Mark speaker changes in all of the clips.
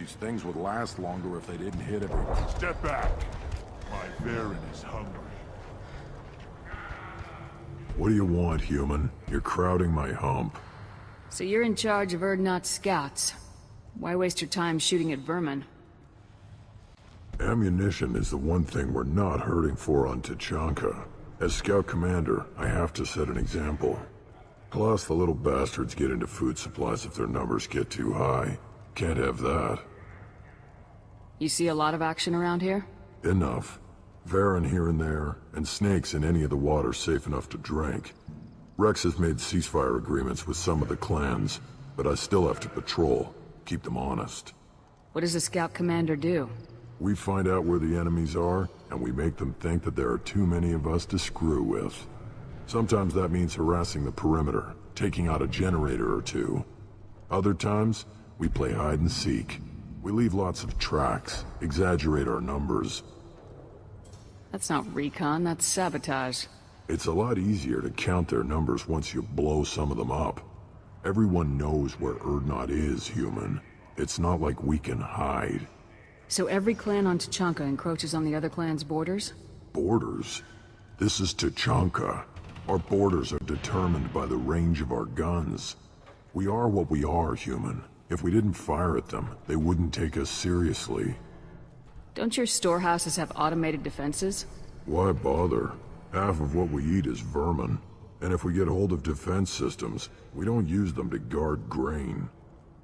Speaker 1: These things would last longer if they didn't hit everyone.
Speaker 2: Step back. My Baron is hungry.
Speaker 3: What do you want, human? You're crowding my hump.
Speaker 4: So you're in charge of Urdnot's scouts. Why waste your time shooting at vermin?
Speaker 3: Ammunition is the one thing we're not hurting for on Tuchanka. As scout commander, I have to set an example. Plus, the little bastards get into food supplies if their numbers get too high. Can't have that.
Speaker 4: You see a lot of action around here?
Speaker 3: Enough. Varen here and there, and snakes in any of the water safe enough to drink. Rex has made ceasefire agreements with some of the clans, but I still have to patrol, keep them honest.
Speaker 4: What does a scout commander do?
Speaker 3: We find out where the enemies are, and we make them think that there are too many of us to screw with. Sometimes that means harassing the perimeter, taking out a generator or two. Other times, we play hide and seek. We leave lots of tracks, exaggerate our numbers.
Speaker 4: That's not recon, that's sabotage.
Speaker 3: It's a lot easier to count their numbers once you blow some of them up. Everyone knows where Urdnot is, human. It's not like we can hide.
Speaker 4: So every clan on Tuchanka encroaches on the other clan's borders?
Speaker 3: Borders? This is Tuchanka. Our borders are determined by the range of our guns. We are what we are, human. If we didn't fire at them, they wouldn't take us seriously.
Speaker 4: Don't your storehouses have automated defenses?
Speaker 3: Why bother? Half of what we eat is vermin. And if we get hold of defense systems, we don't use them to guard grain.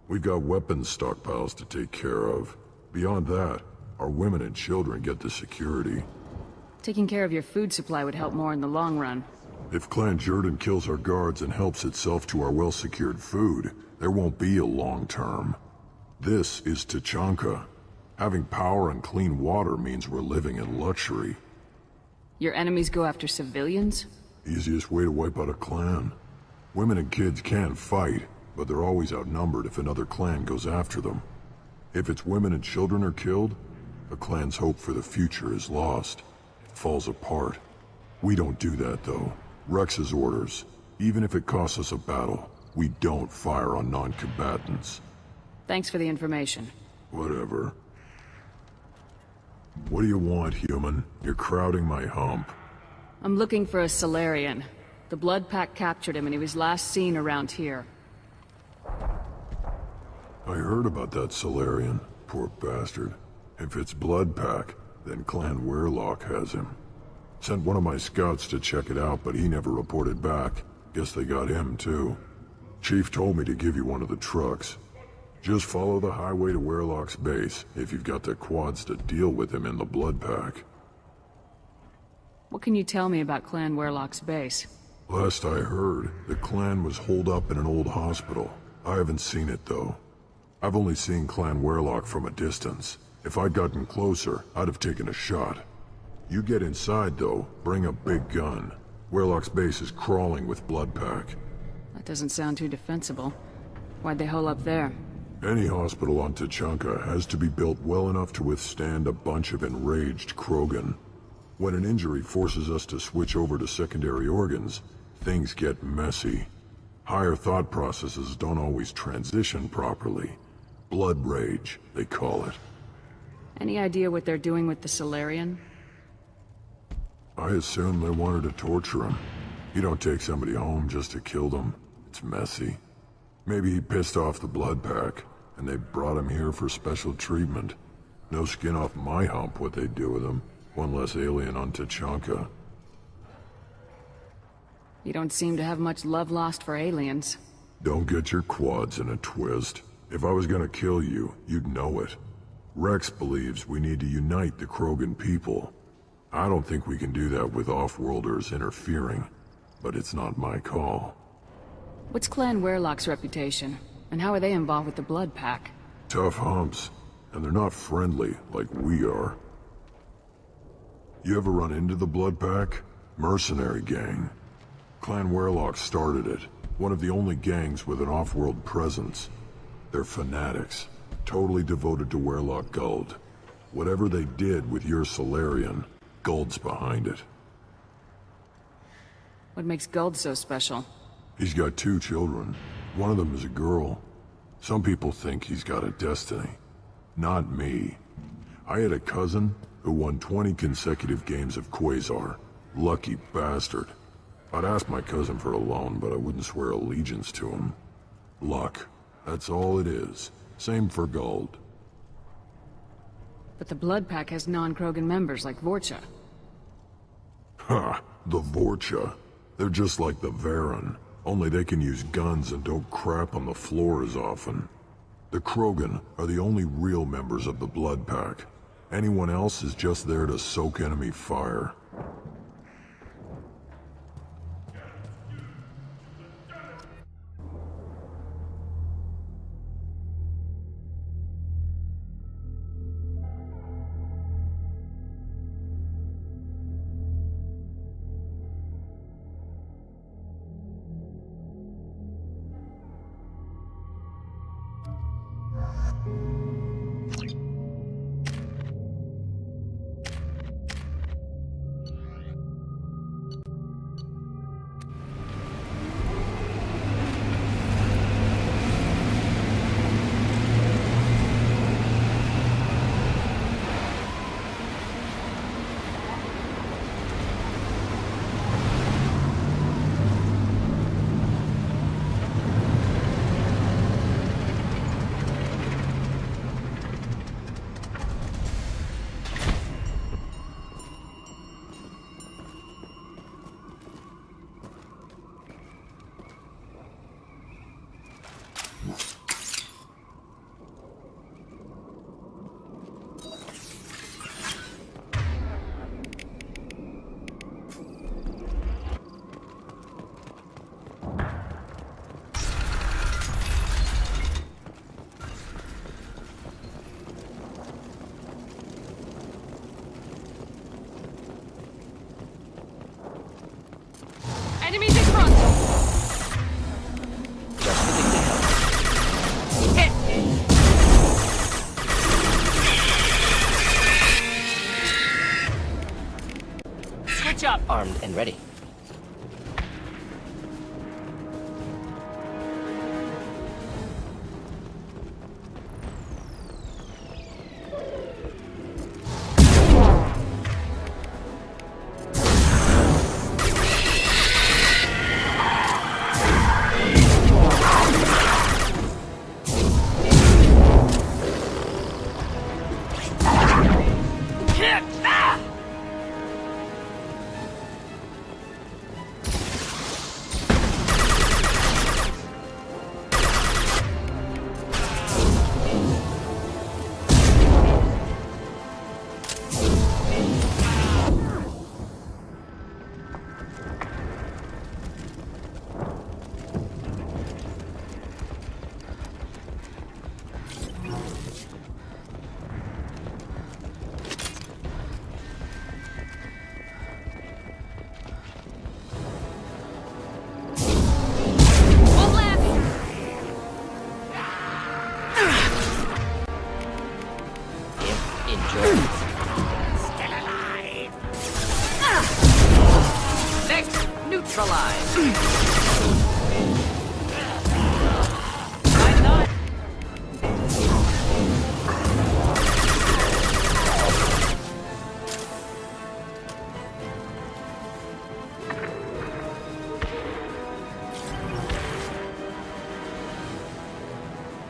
Speaker 3: We've got weapons stockpiles to take care of. Beyond that, our women and children get the security.
Speaker 4: Taking care of your food supply would help more in the long run.
Speaker 3: If Clan Jordan kills our guards and helps itself to our well-secured food, there won't be a long term. This is Tuchanka. Having power and clean water means we're living in luxury.
Speaker 4: Your enemies go after civilians?
Speaker 3: Easiest way to wipe out a clan. Women and kids can fight, but they're always outnumbered if another clan goes after them. If its women and children are killed, a clan's hope for the future is lost. It falls apart. We don't do that, though. Rex's orders. Even if it costs us a battle, we don't fire on non-combatants.
Speaker 4: Thanks for the information.
Speaker 3: Whatever. What do you want, human? You're crowding my hump.
Speaker 4: I'm looking for a Solarian. The Blood Pack captured him and he was last seen around here.
Speaker 3: I heard about that Solarian. Poor bastard. If it's Blood Pack, then Clan Weirlock has him. Sent one of my scouts to check it out, but he never reported back. Guess they got him, too. Chief told me to give you one of the trucks. Just follow the highway to Weirlock's base, if you've got the quads to deal with him in the Blood Pack.
Speaker 4: What can you tell me about Clan Weirlock's base?
Speaker 3: Last I heard, the clan was holed up in an old hospital. I haven't seen it, though. I've only seen Clan Weirlock from a distance. If I'd gotten closer, I'd have taken a shot. You get inside, though, bring a big gun. Weirlock's base is crawling with Blood Pack.
Speaker 4: That doesn't sound too defensible. Why'd they hole up there?
Speaker 3: Any hospital on Tuchanka has to be built well enough to withstand a bunch of enraged Krogan. When an injury forces us to switch over to secondary organs, things get messy. Higher thought processes don't always transition properly. Blood rage, they call it.
Speaker 4: Any idea what they're doing with the Solarian?
Speaker 3: I assume they wanted to torture him. You don't take somebody home just to kill them. It's messy. Maybe he pissed off the Blood Pack, and they brought him here for special treatment. No skin off my hump what they'd do with him. One less alien on Tuchanka.
Speaker 4: You don't seem to have much love lost for aliens.
Speaker 3: Don't get your quads in a twist. If I was gonna kill you, you'd know it. Rex believes we need to unite the Krogan people. I don't think we can do that with off-worlders interfering, but it's not my call.
Speaker 4: What's Clan Weirlock's reputation? And how are they involved with the Blood Pack?
Speaker 3: Tough humps, and they're not friendly like we are. You ever run into the Blood Pack? Mercenary gang. Clan Weirlock started it. One of the only gangs with an off-world presence. They're fanatics, totally devoted to Weirlock Guld. Whatever they did with your Solarian, Guld's behind it.
Speaker 4: What makes Guld so special?
Speaker 3: He's got 2 children. One of them is a girl. Some people think he's got a destiny. Not me. I had a cousin who won 20 consecutive games of Quasar. Lucky bastard. I'd ask my cousin for a loan, but I wouldn't swear allegiance to him. Luck. That's all it is. Same for gold.
Speaker 4: But the Blood Pack has non-Krogan members like Vorcha.
Speaker 3: Ha! The Vorcha. They're just like the Varen. Only they can use guns and don't crap on the floor as often. The Krogan are the only real members of the Blood Pack. Anyone else is just there to soak enemy fire.
Speaker 4: Enemies in front! Hit! Switch up!
Speaker 5: Armed and ready.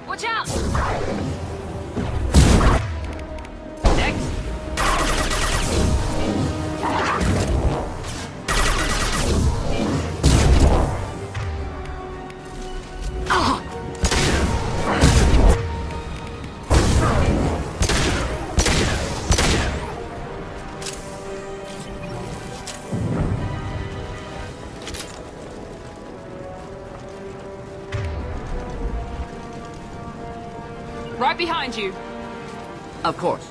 Speaker 4: Watch out!
Speaker 5: Next.
Speaker 4: Right behind you.
Speaker 5: Of course.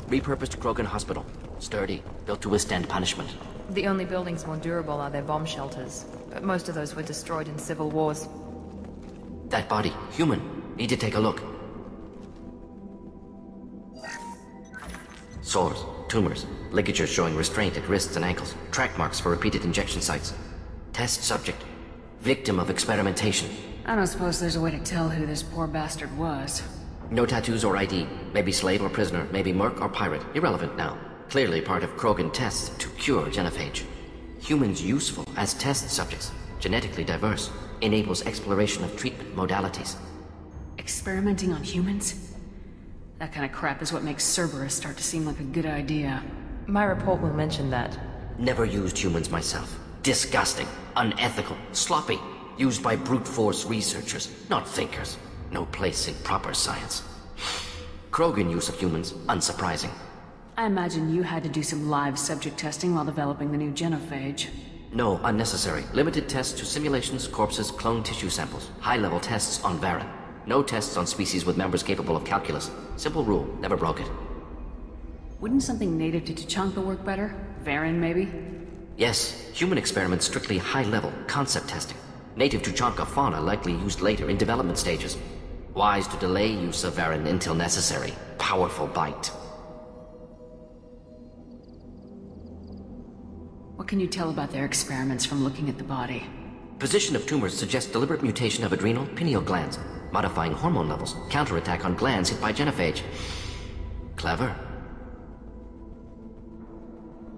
Speaker 5: Repurposed Krogan hospital. Sturdy, built to withstand punishment.
Speaker 6: The only buildings more durable are their bomb shelters, but most of those were destroyed in civil wars.
Speaker 5: That body, human. Need to take a look. Sores, tumors, ligatures showing restraint at wrists and ankles, track marks for repeated injection sites. Test subject. Victim of experimentation.
Speaker 4: I don't suppose there's a way to tell who this poor bastard was.
Speaker 5: No tattoos or ID. Maybe slave or prisoner, maybe merc or pirate. Irrelevant now. Clearly part of Krogan tests to cure genophage. Humans useful as test subjects. Genetically diverse. Enables exploration of treatment modalities.
Speaker 4: Experimenting on humans? That kind of crap is what makes Cerberus start to seem like a good idea.
Speaker 6: My report will mention that.
Speaker 5: Never used humans myself. Disgusting. Unethical. Sloppy. Used by brute force researchers, not thinkers. No place in proper science. Krogan use of humans, unsurprising.
Speaker 4: I imagine you had to do some live subject testing while developing the new genophage.
Speaker 5: No, unnecessary. Limited tests to simulations, corpses, cloned tissue samples. High-level tests on Varren. No tests on species with members capable of calculus. Simple rule, never broke it.
Speaker 4: Wouldn't something native to Tuchanka work better? Varren, maybe?
Speaker 5: Yes, human experiments strictly high-level, concept testing. Native Tuchanka fauna likely used later in development stages. Wise to delay use of Varren until necessary. Powerful bite.
Speaker 4: What can you tell about their experiments from looking at the body?
Speaker 5: Position of tumors suggests deliberate mutation of adrenal, pineal glands, modifying hormone levels, counterattack on glands hit by genophage. Clever.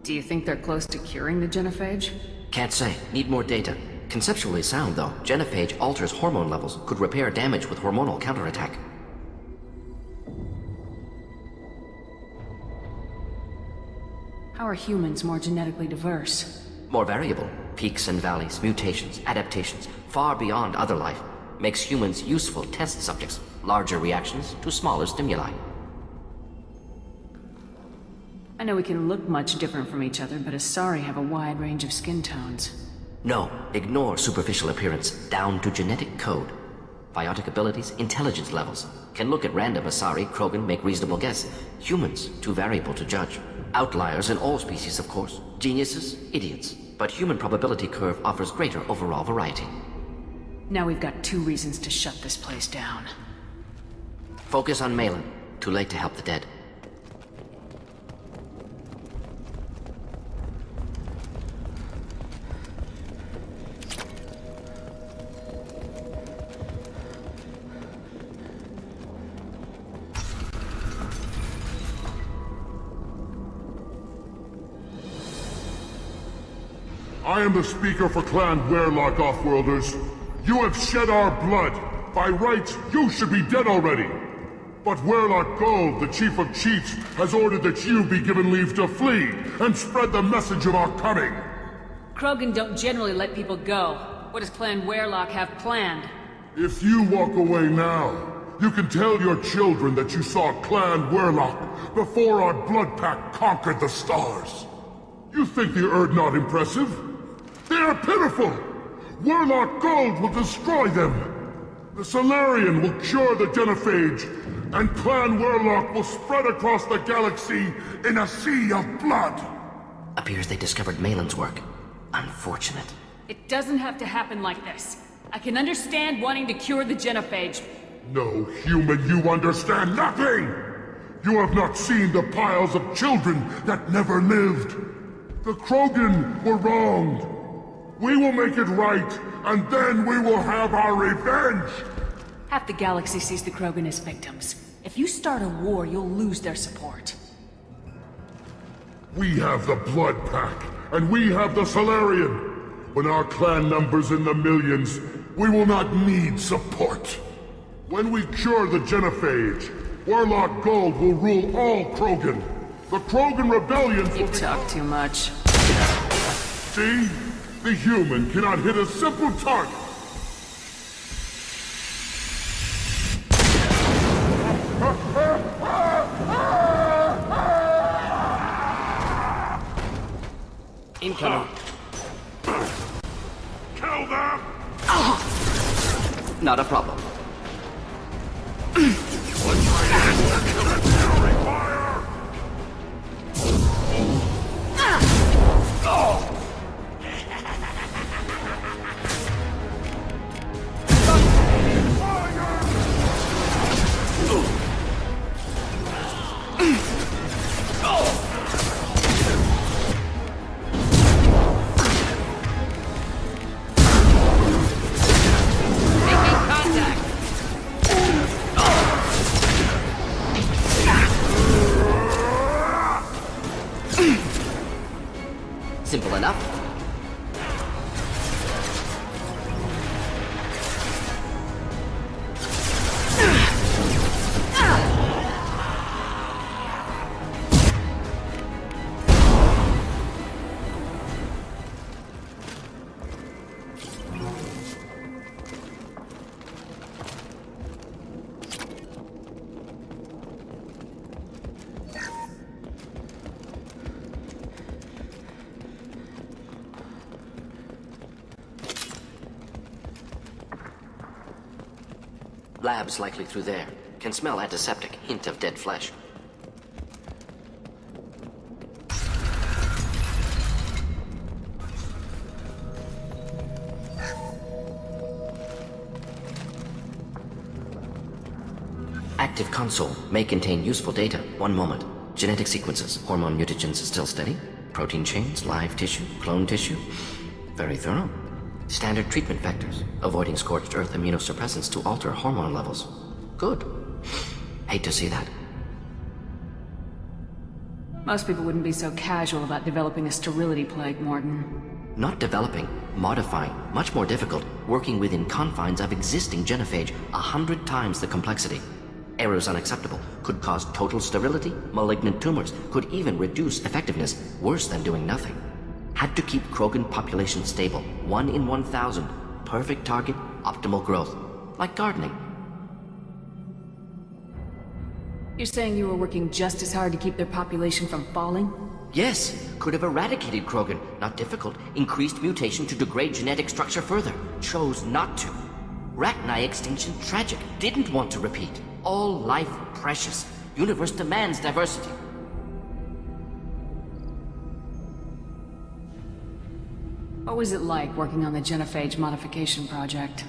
Speaker 4: Do you think they're close to curing the genophage?
Speaker 5: Can't say. Need more data. Conceptually sound, though. Genophage alters hormone levels, could repair damage with hormonal counterattack.
Speaker 4: How are humans more genetically diverse?
Speaker 5: More variable. Peaks and valleys, mutations, adaptations, far beyond other life. Makes humans useful test subjects. Larger reactions to smaller stimuli.
Speaker 4: I know we can look much different from each other, but Asari have a wide range of skin tones.
Speaker 5: No, ignore superficial appearance, down to genetic code. Biotic abilities, intelligence levels. Can look at random Asari, Krogan, make reasonable guess. Humans, too variable to judge. Outliers in all species, of course. Geniuses, idiots. But human probability curve offers greater overall variety.
Speaker 4: Now we've got 2 reasons to shut this place down.
Speaker 5: Focus on Malin. Too late to help the dead.
Speaker 2: I am the speaker for Clan Werlock, Offworlders. You have shed our blood. By rights, you should be dead already. But Werlock Gold, the Chief of Chiefs, has ordered that you be given leave to flee and spread the message of our coming.
Speaker 4: Krogan don't generally let people go. What does Clan Werlock have planned?
Speaker 2: If you walk away now, you can tell your children that you saw Clan Werlock before our blood pact conquered the stars. You think the Erd not impressive? They are pitiful! Werlock Gold will destroy them! The Solarian will cure the genophage, and Clan Werlock will spread across the galaxy in a sea of blood!
Speaker 5: Appears they discovered Malin's work. Unfortunate.
Speaker 4: It doesn't have to happen like this. I can understand wanting to cure the genophage.
Speaker 2: No, human, you understand nothing! You have not seen the piles of children that never lived. The Krogan were wronged. We will make it right, and then we will have our revenge!
Speaker 4: Half the galaxy sees the Krogan as victims. If you start a war, you'll lose their support.
Speaker 2: We have the Blood Pack, and we have the Solarian. When our clan numbers in the millions, we will not need support. When we cure the genophage, Werlock Gold will rule all Krogan. The Krogan rebellions will
Speaker 4: You talk too much.
Speaker 2: See? The human cannot hit a simple target.
Speaker 5: Incoming.
Speaker 2: Kill them!
Speaker 5: Not a problem. Lab's likely through there. Can smell antiseptic, hint of dead flesh. Active console may contain useful data. One moment. Genetic sequences, hormone mutagens still steady. Protein chains, live tissue, clone tissue. Very thorough. Standard treatment vectors, avoiding scorched earth immunosuppressants to alter hormone levels. Good. Hate to see that.
Speaker 4: Most people wouldn't be so casual about developing a sterility plague, Mordin.
Speaker 5: Not developing, modifying, much more difficult, working within confines of existing genophage, 100 times the complexity. Errors unacceptable, could cause total sterility, malignant tumors, could even reduce effectiveness, worse than doing nothing. Had to keep Krogan population stable, 1 in 1,000, perfect target, optimal growth, like gardening.
Speaker 4: You're saying you were working just as hard to keep their population from falling?
Speaker 5: Yes, could have eradicated Krogan, not difficult, increased mutation to degrade genetic structure further, chose not to. Rachni extinction tragic, didn't want to repeat. All life precious. Universe demands diversity.
Speaker 4: What was it like working on the genophage modification project?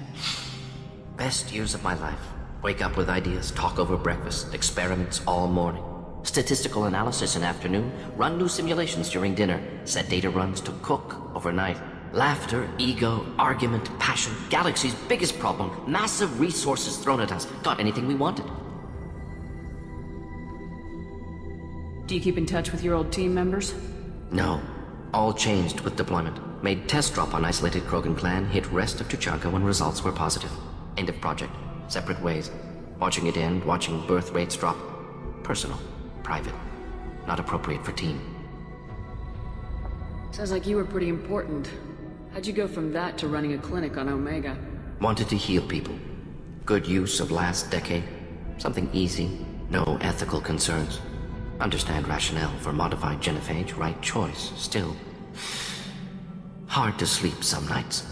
Speaker 5: Best years of my life. Wake up with ideas, talk over breakfast, experiments all morning. Statistical analysis in afternoon, run new simulations during dinner, set data runs to cook overnight. Laughter, ego, argument, passion, galaxy's biggest problem, massive resources thrown at us, got anything we wanted.
Speaker 4: Do you keep in touch with your old team members?
Speaker 5: No. All changed with deployment. Made test drop on isolated Krogan clan, hit rest of Tuchanka when results were positive. End of project. Separate ways. Watching it end, watching birth rates drop. Personal. Private. Not appropriate for team.
Speaker 4: Sounds like you were pretty important. How'd you go from that to running a clinic on Omega?
Speaker 5: Wanted to heal people. Good use of last decade. Something easy. No ethical concerns. Understand rationale for modified genophage, right choice. Still, hard to sleep some nights.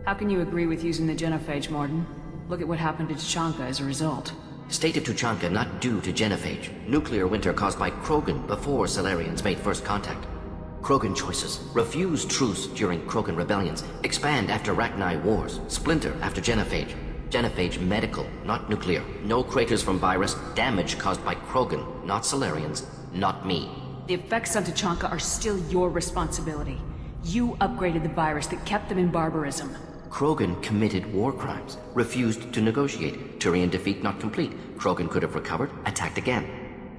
Speaker 4: How can you agree with using the genophage, Mordin? Look at what happened to Tuchanka as a result.
Speaker 5: State of Tuchanka not due to genophage. Nuclear winter caused by Krogan before Solarians made first contact. Krogan choices. Refuse truce during Krogan rebellions. Expand after Rachni wars. Splinter after genophage. Genophage medical, not nuclear. No craters from virus. Damage caused by Krogan, not Solarians, not me.
Speaker 4: The effects on Tuchanka are still your responsibility. You upgraded the virus that kept them in barbarism.
Speaker 5: Krogan committed war crimes. Refused to negotiate. Turian defeat not complete. Krogan could have recovered, attacked again.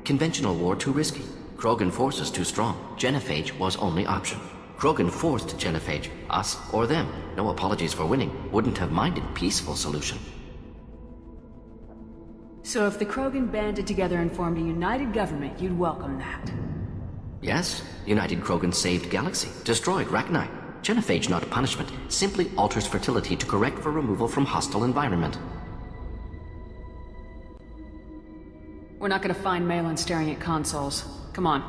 Speaker 5: Conventional war too risky. Krogan forces too strong. Genophage was only option. Krogan forced genophage, us or them. No apologies for winning. Wouldn't have minded peaceful solution.
Speaker 4: So if the Krogan banded together and formed a united government, you'd welcome that?
Speaker 5: Yes, United Krogan saved Galaxy, destroyed Rachni. Genophage not punishment, simply alters fertility to correct for removal from hostile environment.
Speaker 4: We're not gonna find Malin staring at consoles. Come on.